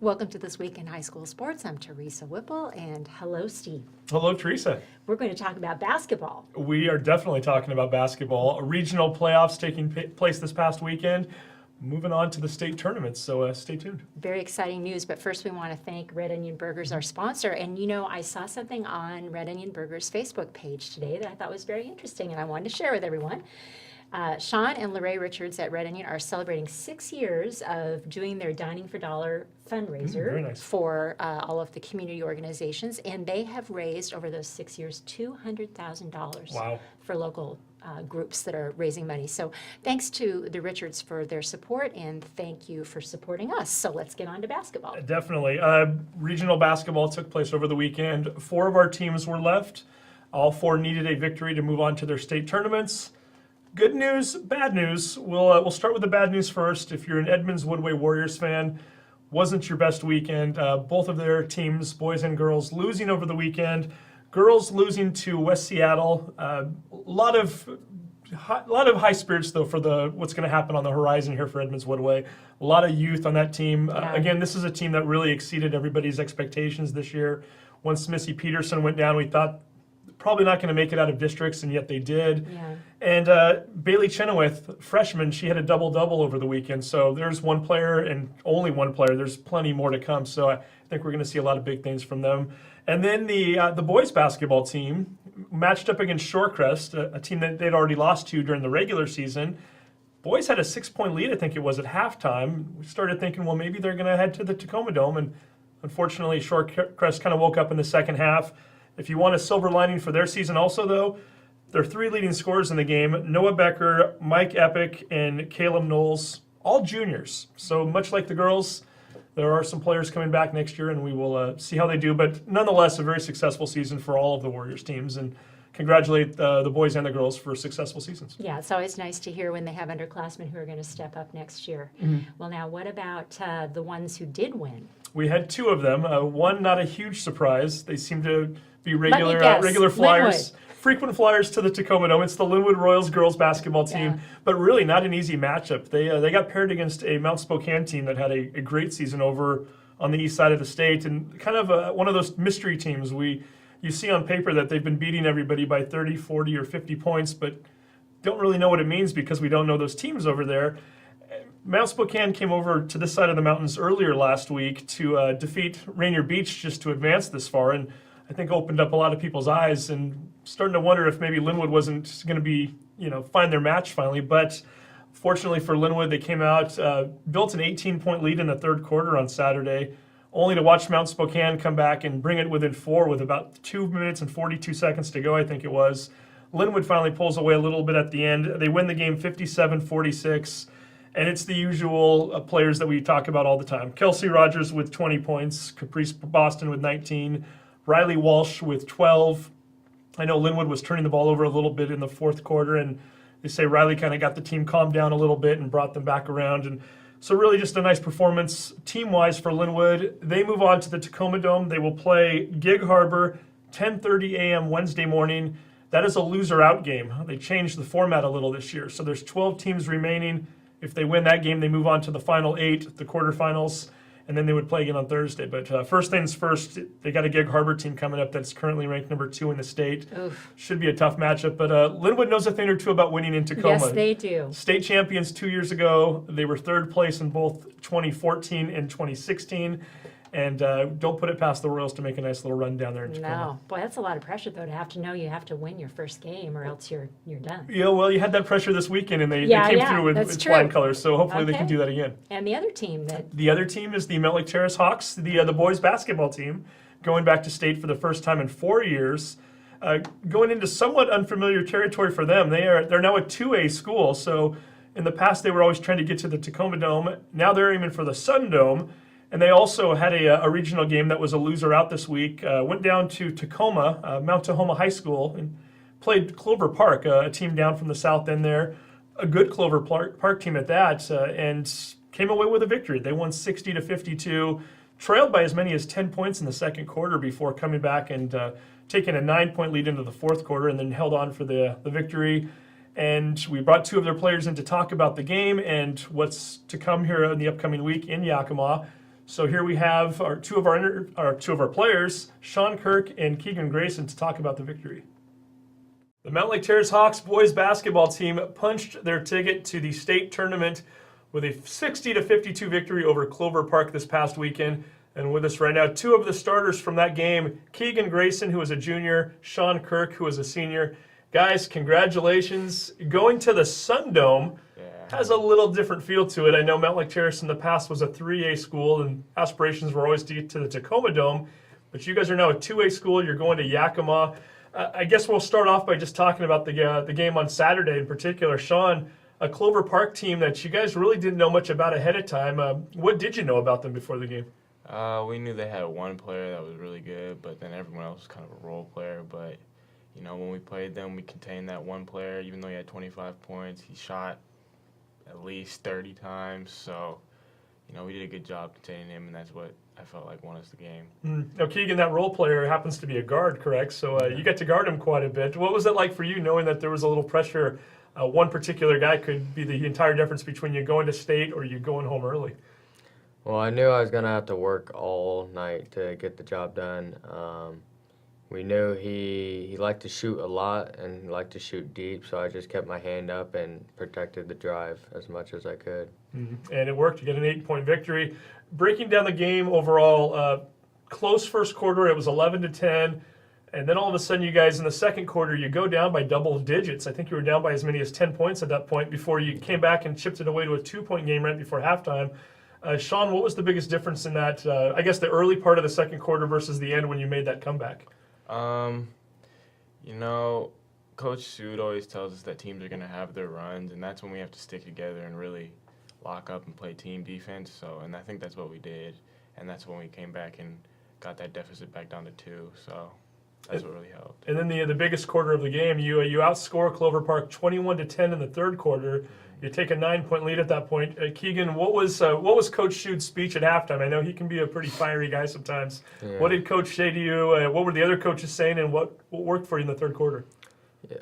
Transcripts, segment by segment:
Welcome to This Week in High School Sports. I'm Teresa Whipple, and hello, Steve. Hello, Teresa. We're going to talk about basketball. We are definitely talking about basketball. Regional playoffs taking place this past weekend. Moving on to the state tournaments, so stay tuned. Very exciting news, but first we want to thank Red Onion Burgers, our sponsor. And you know, I saw something on Red Onion Burgers' Facebook page today that I thought was very interesting, and I wanted to share with everyone. Sean and Lorraine Richards at Red Onion are celebrating 6 years of doing their Dining for Dollar fundraiser very nice. for all of the community organizations, and they have raised over those 6 years $200,000 Wow. for local groups that are raising money. So thanks to the Richards for their support, and thank you for supporting us. So let's get on to basketball. Definitely. Regional basketball took place over the weekend. 4 of our teams were left. All 4 needed a victory to move on to their state tournaments. Good news, bad news. We'll start with the bad news first. If you're an Edmonds-Woodway Warriors fan, wasn't your best weekend. Both of their teams, boys and girls, losing over the weekend. Girls losing to West Seattle. A lot of high spirits though for what's going to happen on the horizon here for Edmonds-Woodway. A lot of youth on that team. Again, this is a team that really exceeded everybody's expectations this year. Once Missy Peterson went down, we thought probably not going to make it out of districts, and yet they did. Yeah. And Bailey Chenoweth, freshman, she had a double-double over the weekend. So there's one player and only one player. There's plenty more to come. So I think we're going to see a lot of big things from them. And then the boys basketball team matched up against Shorecrest, a team that they'd already lost to during the regular season. Boys had a 6-point lead, I think it was, at halftime. We started thinking, well, maybe they're going to head to the Tacoma Dome. And unfortunately, Shorecrest kind of woke up in the second half. If you want a silver lining for their season also, though, their 3 leading scorers in the game, Noah Becker, Mike Epic, and Caleb Knowles, all juniors. So much like the girls, there are some players coming back next year, and we will see how they do. But nonetheless, a very successful season for all of the Warriors teams. And congratulate the boys and the girls for successful seasons. Yeah, it's always nice to hear when they have underclassmen who are going to step up next year. Well, now, what about the ones who did win? We had 2 of them. One, not a huge surprise. They seem to be regular flyers. Linwood. Frequent flyers to the Tacoma Dome. It's the Linwood Royals girls basketball team, but really not an easy matchup. They got paired against a Mount Spokane team that had a great season over on the east side of the state, and kind of one of those mystery teams. You see on paper that they've been beating everybody by 30, 40, or 50 points, but don't really know what it means because we don't know those teams over there. Mount Spokane came over to this side of the mountains earlier last week to defeat Rainier Beach just to advance this far, and I think opened up a lot of people's eyes and starting to wonder if maybe Linwood wasn't going to be, find their match finally. But fortunately for Linwood, they came out, built an 18-point lead in the third quarter on Saturday, only to watch Mount Spokane come back and bring it within 4 with about 2 minutes and 42 seconds to go, I think it was. Linwood finally pulls away a little bit at the end. They win the game 57-46, and it's the usual players that we talk about all the time. Kelsey Rogers with 20 points, Caprice Boston with 19, Riley Walsh with 12. I know Linwood was turning the ball over a little bit in the fourth quarter, and they say Riley kind of got the team calmed down a little bit and brought them back around. And so really just a nice performance team-wise for Linwood. They move on to the Tacoma Dome. They will play Gig Harbor 10:30 a.m. Wednesday morning. That is a loser-out game. They changed the format a little this year. So there's 12 teams remaining. If they win that game, they move on to the final 8, the quarterfinals, and then they would play again on Thursday. But first things first, they got a Gig Harbor team coming up that's currently ranked number 2 in the state. Oof. Should be a tough matchup, but Linwood knows a thing or two about winning in Tacoma. Yes, they do. State champions 2 years ago. They were 3rd place in both 2014 and 2016. And don't put it past the Royals to make a nice little run down there in Tacoma. No. Boy, that's a lot of pressure, though, to have to know you have to win your first game or else you're done. Yeah, well, you had that pressure this weekend, and they came through with flying colors, so hopefully they can do that again. And the other team The other team is the Mountlake Terrace Hawks, the boys basketball team, going back to state for the first time in 4 years. Going into somewhat unfamiliar territory for them. They're now a 2A school, so in the past they were always trying to get to the Tacoma Dome. Now they're aiming for the Sun Dome. And they also had a regional game that was a loser out this week. Went down to Tacoma, Mount Tahoma High School, and played Clover Park, a team down from the south end there. A good Clover Park team at that, and came away with a victory. They won 60-52, trailed by as many as 10 points in the second quarter before coming back and taking a 9-point lead into the fourth quarter, and then held on for the victory. And we brought 2 of their players in to talk about the game and what's to come here in the upcoming week in Yakima. So here we have our two of our players, Sean Kirk and Keegan Grayson, to talk about the victory. The Mountlake Terrace Hawks boys basketball team punched their ticket to the state tournament with a 60-52 victory over Clover Park this past weekend. And with us right now, two of the starters from that game, Keegan Grayson, who was a junior, Sean Kirk, who was a senior. Guys, congratulations. Going to the Sun Dome has a little different feel to it. I know Mountlake Terrace in the past was a 3A school, and aspirations were always to get to the Tacoma Dome. But you guys are now a 2A school. You're going to Yakima. I guess we'll start off by just talking about the game on Saturday in particular. Sean, a Clover Park team that you guys really didn't know much about ahead of time. What did you know about them before the game? We knew they had one player that was really good, but then everyone else was kind of a role player. But, you know, when we played them, we contained that one player. Even though he had 25 points, he shot at least 30 times. So, you know, we did a good job containing him, and that's what I felt like won us the game. Now, Keegan, that role player happens to be a guard, correct? So you got to guard him quite a bit. What was it like for you knowing that there was a little pressure? One particular guy could be the entire difference between you going to state or you going home early. Well, I knew I was going to have to work all night to get the job done. We knew he liked to shoot a lot and he liked to shoot deep, so I just kept my hand up and protected the drive as much as I could. And it worked. You get an 8-point victory. Breaking down the game overall, close first quarter, it was 11-10. And then all of a sudden, you guys, in the second quarter, you go down by double digits. I think you were down by as many as 10 points at that point before you came back and chipped it away to a 2-point game right before halftime. Sean, what was the biggest difference in that, I guess, the early part of the second quarter versus the end when you made that comeback? You know, Coach Sood always tells us that teams are going to have their runs, and that's when we have to stick together and really lock up and play team defense. So, and I think that's what we did, and that's when we came back and got that deficit back down to 2. So that's what really helped. And then the biggest quarter of the game, you outscore Clover Park 21-10 in the third quarter. You take a 9-point lead at that point. Keegan, what was Coach Sood's speech at halftime? I know he can be a pretty fiery guy sometimes. Yeah. What did Coach say to you? What were the other coaches saying, and what worked for you in the third quarter?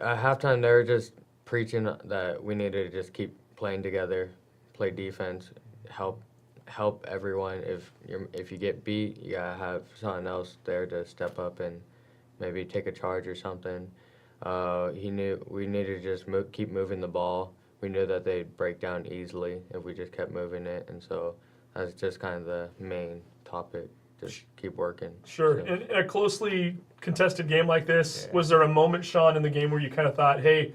At halftime, they were just preaching that we needed to just keep playing together, play defense, help everyone. If you get beat, you gotta have someone else there to step up and maybe take a charge or something. He knew we needed to just keep moving the ball. We knew that they'd break down easily if we just kept moving it, and so that's just kind of the main topic. Just keep working. Sure. So. In a closely contested game like this, was there a moment, Sean, in the game where you kind of thought, hey,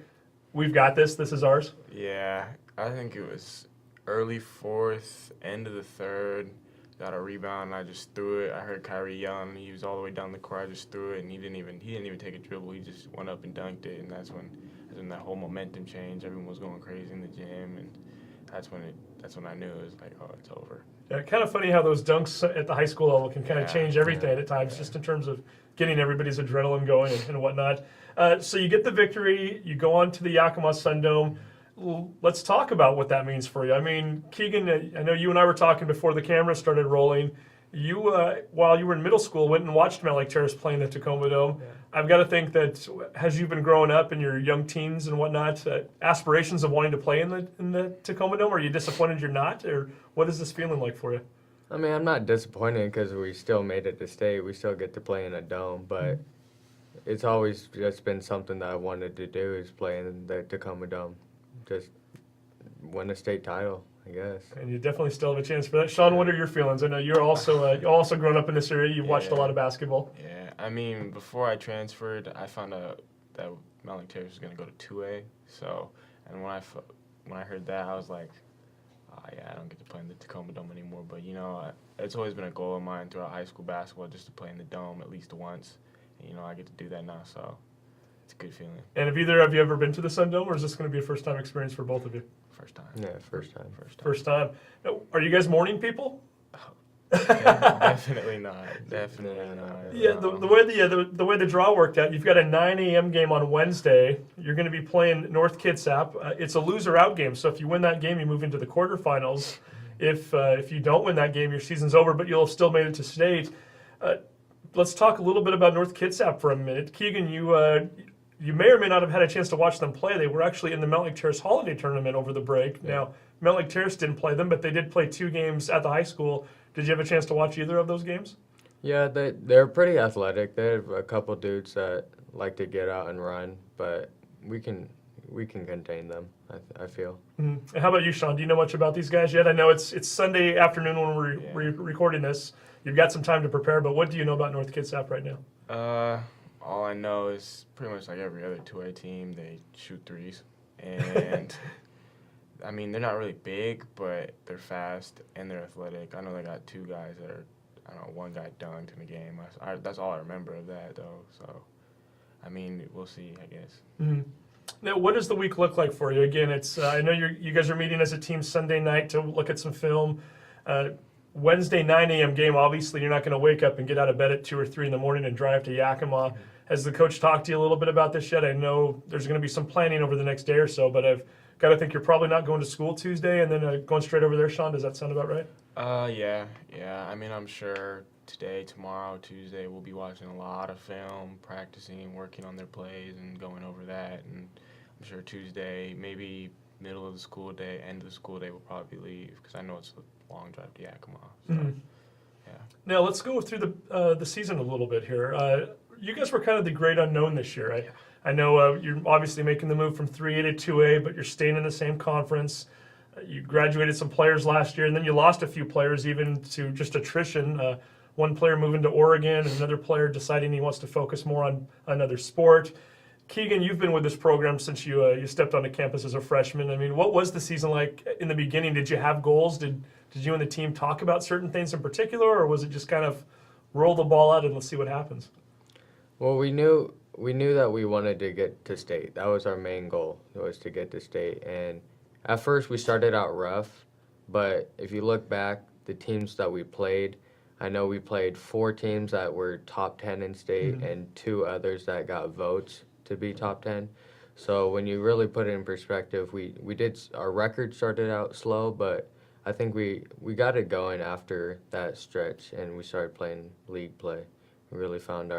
we've got this, this is ours? Yeah, I think it was early fourth, end of the third. Got a rebound, and I just threw it. I heard Kyrie yelling. He was all the way down the court. I just threw it, and he didn't even take a dribble. He just went up and dunked it, and that's when that whole momentum changed. Everyone was going crazy in the gym, and that's when I knew it was like, oh, it's over. Yeah, kind of funny how those dunks at the high school level can kind of change everything at times, just in terms of getting everybody's adrenaline going and whatnot. So you get the victory. You go on to the Yakima Sun Dome. Let's talk about what that means for you. I mean, Keegan, I know you and I were talking before the camera started rolling. You, while you were in middle school, went and watched Mountlake Terrace play in the Tacoma Dome. Yeah. I've got to think that as you've been growing up in your young teens and whatnot, aspirations of wanting to play in the Tacoma Dome, are you disappointed you're not? Or what is this feeling like for you? I mean, I'm not disappointed because we still made it to state. We still get to play in a dome, but it's always just been something that I wanted to do is play in the Tacoma Dome. Just win a state title, I guess. And you definitely still have a chance for that. Sean, what are your feelings? I know you're also grown up in this area. You've watched a lot of basketball. Yeah, I mean, before I transferred, I found out that Mountlake Terrace was going to go to 2A. So, and when I heard that, I was like, I don't get to play in the Tacoma Dome anymore. But, you know, it's always been a goal of mine throughout high school basketball just to play in the Dome at least once. And, you know, I get to do that now, so it's a good feeling. And have either of you ever been to the Sun Dome, or is this going to be a first-time experience for both of you? First time. Yeah, first time. First time. Now, are you guys morning people? Definitely not. Definitely not. Yeah, the way the draw worked out, you've got a 9 a.m. game on Wednesday. You're going to be playing North Kitsap. It's a loser-out game, so if you win that game, you move into the quarterfinals. If you don't win that game, your season's over, but you'll have still made it to state. Let's talk a little bit about North Kitsap for a minute. Keegan, you may or may not have had a chance to watch them play. They were actually in the Mountlake Terrace Holiday Tournament over the break. Yeah. Now, Mountlake Terrace didn't play them, but they did play 2 games at the high school. Did you have a chance to watch either of those games? Yeah, they're pretty athletic. They have a couple dudes that like to get out and run, but we can contain them, I feel. And how about you, Sean? Do you know much about these guys yet? I know it's Sunday afternoon when we're recording this. You've got some time to prepare, but what do you know about North Kitsap right now? All I know is pretty much like every other 2A team, they shoot threes. And, I mean, they're not really big, but they're fast and they're athletic. I know they got 2 guys that are, I don't know, 1 guy dunked in the game. That's all I remember of that, though. So, I mean, we'll see, I guess. Now, what does the week look like for you? Again, it's I know you guys are meeting as a team Sunday night to look at some film. Wednesday 9 a.m. game, obviously you're not going to wake up and get out of bed at 2 or 3 in the morning and drive to Yakima. Has the coach talked to you a little bit about this yet? I know there's going to be some planning over the next day or so, but I've got to think you're probably not going to school Tuesday and then going straight over there, Sean. Does that sound about right? Yeah. I mean, I'm sure today, tomorrow, Tuesday, we'll be watching a lot of film, practicing, working on their plays, and going over that. And I'm sure Tuesday, maybe middle of the school day, end of the school day, we'll probably leave because I know it's a long drive to Yakima. So, yeah. Now let's go through the season a little bit here. You guys were kind of the great unknown this year. I know you're obviously making the move from 3A to 2A, but you're staying in the same conference. You graduated some players last year, and then you lost a few players even to just attrition. One player moving to Oregon, and another player deciding he wants to focus more on another sport. Keegan, you've been with this program since you stepped onto campus as a freshman. I mean, what was the season like in the beginning? Did you have goals? Did you and the team talk about certain things in particular, or was it just kind of roll the ball out and let's see what happens? Well, we knew that we wanted to get to state. That was our main goal, was to get to state. And at first we started out rough, but if you look back, the teams that we played, I know we played 4 teams that were top 10 in state and 2 others that got votes to be top 10. So when you really put it in perspective, our record started out slow, but I think we got it going after that stretch and we started playing league play. We really found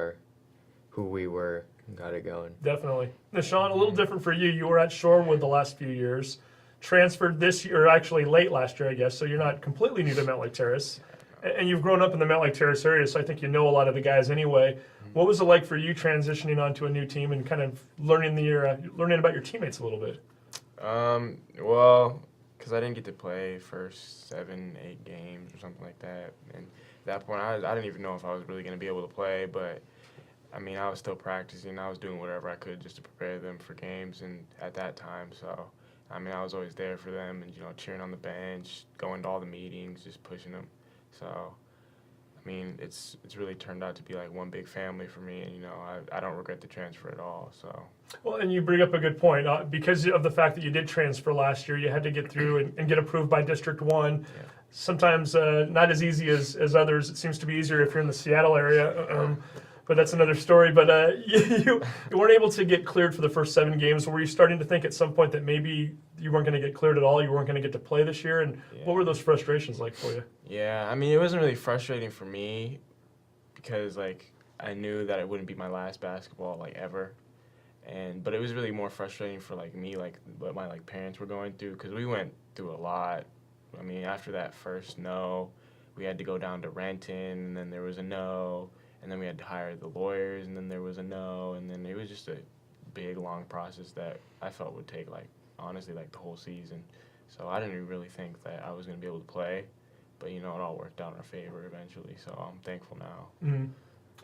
who we were and got it going. Definitely. Now, Sean, a little different for you. You were at Shorewood the last few years. Transferred this year, or actually late last year, I guess, so you're not completely new to Mountlake Terrace. And you've grown up in the Mountlake Terrace area, so I think you know a lot of the guys anyway. What was it like for you transitioning onto a new team and kind of learning about your teammates a little bit? Well, because I didn't get to play first 7, 8 games or something like that. And at that point, I didn't even know if I was really going to be able to play, but I mean, I was still practicing. I was doing whatever I could just to prepare them for games and at that time. So, I mean, I was always there for them and, cheering on the bench, going to all the meetings, just pushing them. So, I mean, it's really turned out to be like one big family for me, and I don't regret the transfer at all. So. Well, and you bring up a good point. Because of the fact that you did transfer last year, you had to get through and get approved by District 1. Yeah. Sometimes not as easy as others. It seems to be easier if you're in the Seattle area. But that's another story. But you weren't able to get cleared for the first 7 games. Were you starting to think at some point that maybe you weren't going to get cleared at all? You weren't going to get to play this year? And what were those frustrations like for you? Yeah, I mean, it wasn't really frustrating for me because, I knew that it wouldn't be my last basketball, ever. But it was really more frustrating for, me, what my, parents were going through because we went through a lot. I mean, after that first no, we had to go down to Renton, and then there was a no. And then we had to hire the lawyers, and then there was a no, and then it was just a big, long process that I felt would take, honestly, the whole season. So I didn't really think that I was going to be able to play, but, it all worked out in our favor eventually, so I'm thankful now. Mm-hmm.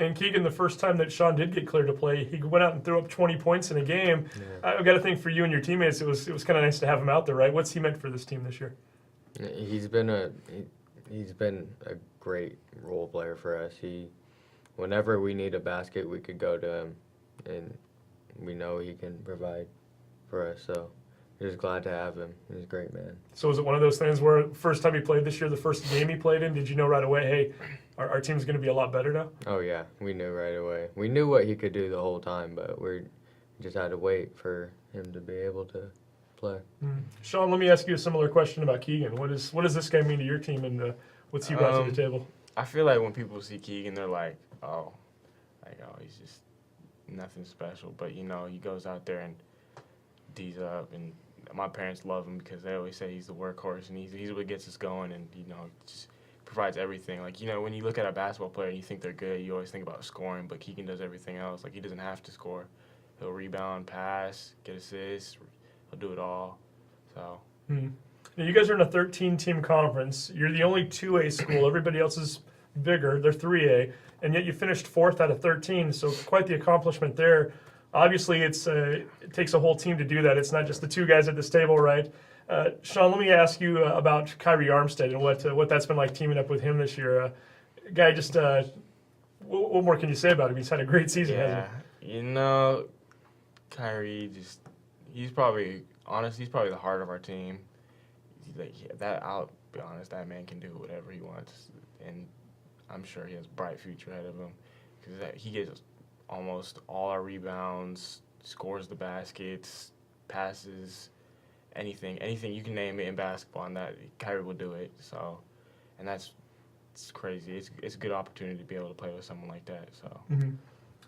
And Keegan, the first time that Sean did get cleared to play, he went out and threw up 20 points in a game. Yeah. I've got to think for you and your teammates, it was kind of nice to have him out there, right? What's he meant for this team this year? He's been a great role player for us. Whenever we need a basket, we could go to him, and we know he can provide for us. So we're just glad to have him. He's a great man. So was it one of those things where first time he played this year, the first game he played in, did you know right away, hey, our team's going to be a lot better now? Oh, yeah. We knew right away. We knew what he could do the whole time, but we just had to wait for him to be able to play. Mm-hmm. Sean, let me ask you a similar question about Keegan. What does this guy mean to your team, and what's he brought to the table? I feel like when people see Keegan, they're like, oh, he's just nothing special. But, you know, he goes out there and D's up, and my parents love him because they always say he's the workhorse, and he's what gets us going, and, you know, just provides everything. Like, you know, when you look at a basketball player and you think they're good, you always think about scoring, but Keegan does everything else. Like, he doesn't have to score. He'll rebound, pass, get assists. He'll do it all. So. Now, you guys are in a 13-team conference. You're the only 2A school. Everybody else is bigger. They're 3A, and yet you finished 4th out of 13, so quite the accomplishment there. Obviously, it takes a whole team to do that. It's not just the 2 guys at this table, right? Sean, let me ask you about Kyrie Armstead and what that's been like teaming up with him this year. Guy, just what more can you say about him? He's had a great season, hasn't he? You know, Kyrie he's probably the heart of our team. I'll be honest, that man can do whatever he wants, and I'm sure he has a bright future ahead of him because he gets almost all our rebounds, scores the baskets, passes, anything you can name it in basketball, and that Kyrie will do it. So, and it's crazy. It's a good opportunity to be able to play with someone like that. So.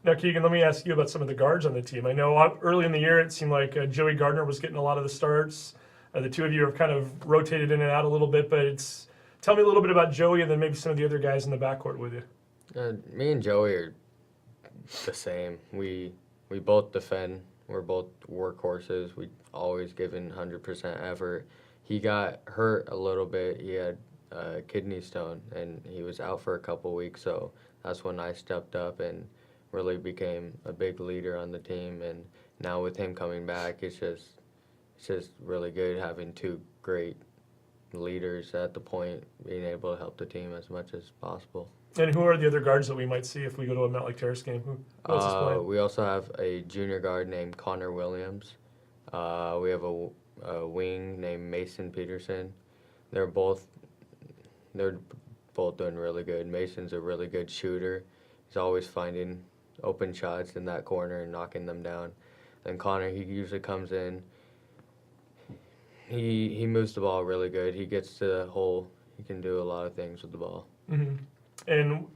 Now, Keegan, let me ask you about some of the guards on the team. I know early in the year it seemed like Joey Gardner was getting a lot of the starts. The 2 of you have kind of rotated in and out a little bit, but tell me a little bit about Joey and then maybe some of the other guys in the backcourt with you. Me and Joey are the same. We both defend. We're both workhorses. We always given 100% effort. He got hurt a little bit. He had a kidney stone, and he was out for a couple weeks, so that's when I stepped up and really became a big leader on the team. And now with him coming back, it's just really good having 2 great leaders at the point, being able to help the team as much as possible. And who are the other guards that we might see if we go to a Mountlake Terrace game? Who else is playing? We also have a junior guard named Connor Williams. We have a wing named Mason Peterson. They're both doing really good. Mason's a really good shooter. He's always finding open shots in that corner and knocking them down. And Connor, he usually comes in. He moves the ball really good. He gets to the hole. He can do a lot of things with the ball. And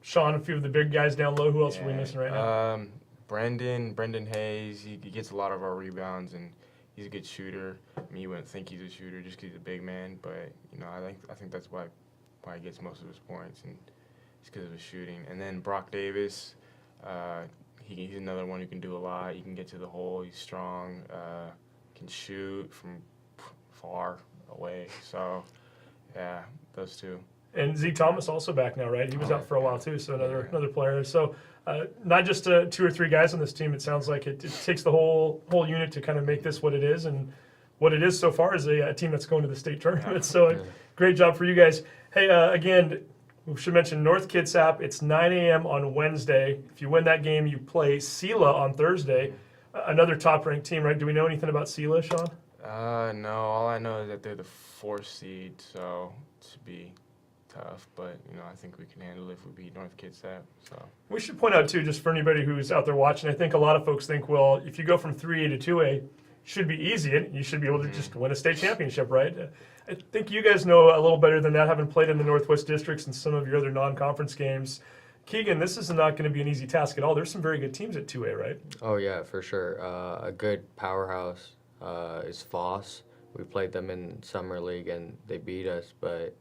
Sean, a few of the big guys down low. Who else are we missing right now? Brendan Hayes. He gets a lot of our rebounds, and he's a good shooter. I mean, you wouldn't think he's a shooter just because he's a big man, but you know, I think that's why he gets most of his points, and it's because of his shooting. And then Brock Davis. He's another one who can do a lot. He can get to the hole. He's strong. Can shoot from far away. So, yeah, those 2. And Zeke Thomas also back now, right? He was out for a while too, so another player. So not just 2 or 3 guys on this team. It sounds like it takes the whole unit to kind of make this what it is, and what it is so far is a team that's going to the state tournament. So great job for you guys. Hey, again, we should mention North Kitsap. It's 9 a.m. on Wednesday. If you win that game, you play Sela on Thursday, another top-ranked team, right? Do we know anything about Sela, Sean? No. All I know is that they're the 4th seed, so it should be tough. But you know, I think we can handle it if we beat North Kitsap. So we should point out too, just for anybody who's out there watching, I think a lot of folks think, well, if you go from 3A to 2A, it should be easy. You should be able to just win a state championship, right? I think you guys know a little better than that, having played in the Northwest Districts and some of your other non-conference games. Keegan, this is not going to be an easy task at all. There's some very good teams at 2A, right? Oh yeah, for sure. A good powerhouse is Foss. We played them in summer league and they beat us, but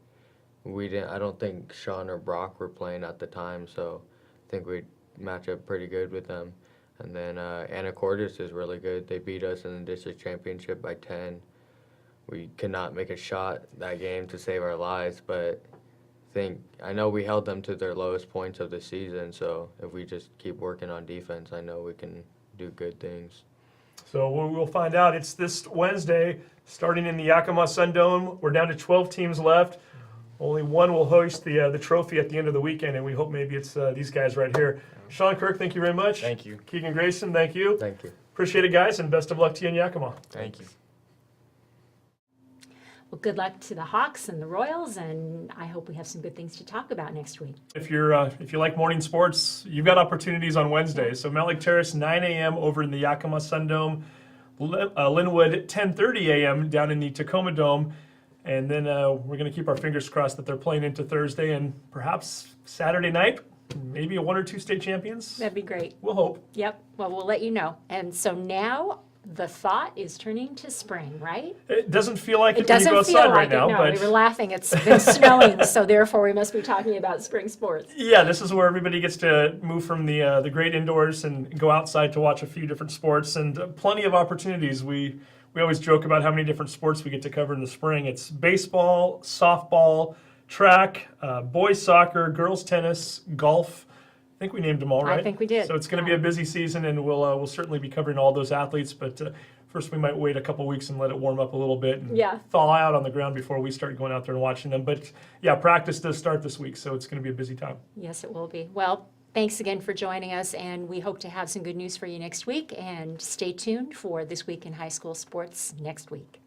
I don't think Sean or Brock were playing at the time, so I think we'd match up pretty good with them. And then Anacortes is really good. They beat us in the district championship by 10. We could not make a shot that game to save our lives, but I know we held them to their lowest points of the season, so if we just keep working on defense, I know we can do good things. So we'll find out. It's this Wednesday, starting in the Yakima Sun Dome. We're down to 12 teams left. Only one will hoist the trophy at the end of the weekend, and we hope maybe it's these guys right here. Sean, Kirk, thank you very much. Thank you. Keegan, Grayson, thank you. Thank you. Appreciate it, guys, and best of luck to you in Yakima. Thank you. Well, good luck to the Hawks and the Royals, and I hope we have some good things to talk about next week. If you like morning sports, you've got opportunities on Wednesday. So Mountlake Terrace, 9 a.m. over in the Yakima Sun Dome. Linwood, 10:30 a.m. down in the Tacoma Dome. And then we're going to keep our fingers crossed that they're playing into Thursday and perhaps Saturday night. maybe 1 or 2 state champions. That'd be great. We'll hope. Yep. Well, we'll let you know. And so now the thought is turning to spring, right? It doesn't feel like It it when you doesn't go feel outside like right it. now, No, but we were laughing. It's been snowing, so therefore we must be talking about spring sports. yeah, this is where everybody gets to move from the great indoors and go outside to watch a few different sports, and plenty of opportunities. We always joke about how many different sports we get to cover in the spring. It's baseball, softball, track, boys soccer, girls tennis, golf. I think we named them all, right? I think we did. So it's going to be a busy season, and we'll certainly be covering all those athletes. But first, we might wait a couple weeks and let it warm up a little bit and Yeah. thaw out on the ground before we start going out there and watching them. But yeah, practice does start this week, so it's going to be a busy time. Yes, it will be. Well, thanks again for joining us, and we hope to have some good news for you next week. And stay tuned for This Week in High School Sports next week.